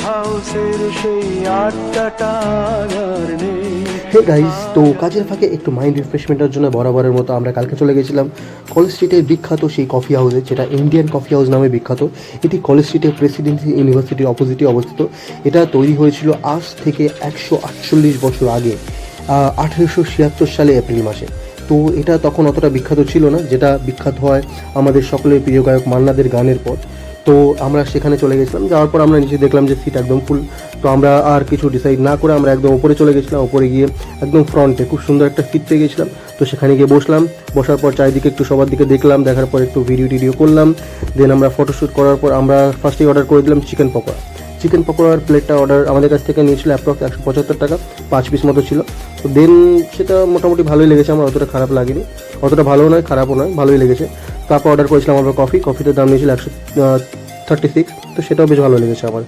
হাউসের সেই আড্ডাটা আর নেই। হে গাইস, তো কাজের ফাঁকে একটু মাইন্ড রিফ্রেশমেন্টের জন্য বরাবরের মতো আমরা কালকে চলে গেছিলাম কলেজ স্ট্রিটের বিখ্যাত সেই কফি হাউসে, যেটা ইন্ডিয়ান কফি হাউস নামে বিখ্যাত। এটি কলেজ স্ট্রিটের প্রেসিডেন্সি ইউনিভার্সিটির অপোজিটে অবস্থিত। এটা তৈরি হয়েছিল আজ থেকে 148 বছর আগে, 1876 সালে এপ্রিল মাসে। তো এটা তখন অতটা বিখ্যাত ছিল না, যেটা বিখ্যাত হয় আমাদের সকলের প্রিয় গায়ক মান্নাদের গানের পর। তো আমরা সেখানে চলে গেছিলাম, যাওয়ার পর আমরা নিচে দেখলাম যে সিট একদম ফুল। তো আমরা আর কিছু ডিসাইড না করে আমরা একদম উপরে চলে গেছিলাম। উপরে গিয়ে একদম ফ্রন্টে খুব সুন্দর একটা সিট পেয়ে গেছিলাম। তো সেখানে গিয়ে বসলাম, বসার পর চারিদিকে একটু সবার দিকে দেখলাম, দেখার পর একটু ভিডিও করলাম। দেন আমরা ফটোশ্যুট করার পর আমরা ফার্স্টেই অর্ডার করে দিলাম চিকেন পকোড়া। চিকেন পকোড়ার প্লেটটা অর্ডার আমাদের কাছ থেকে নিয়েছিল অ্যাপ্রক্স 175 টাকা, 5 পিস মতো ছিল। তো দেন সেটা মোটামুটি ভালোই লেগেছে, আমার অতটা খারাপ লাগেনি, অতটা ভালোও নয় খারাপও নয়, ভালোই লেগেছে। তারপর অর্ডার করেছিলাম আমরা কফিটার দাম নিয়েছিল 136, তো সেটাও বেশ ভালো লেগেছে আমার।